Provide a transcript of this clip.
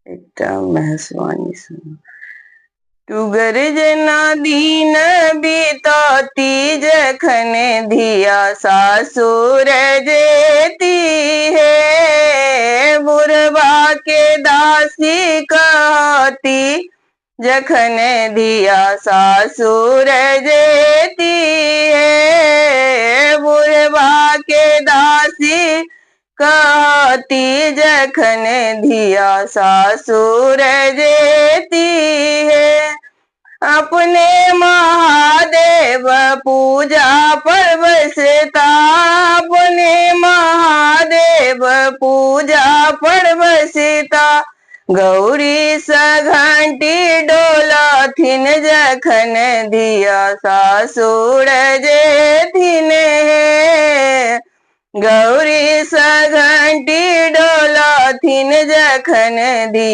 एकदम महसवानी सुन। टुगर जना दीन बीतती जखन धिया सासुर जेती है। बुढ़वा के दासी कहती जखन धिया सासुर जेती है। बुढ़वा के दासी कहती जखन धिया सासुर जेती है। अपने महादेव पूजा पर बसता, अपने महादेव पूजा पर बसता। गौरी सघंटी डोलाथिन जखन धिया सासुर जेथिन है। गौरी सघंटी डोलाथिन जखन धिया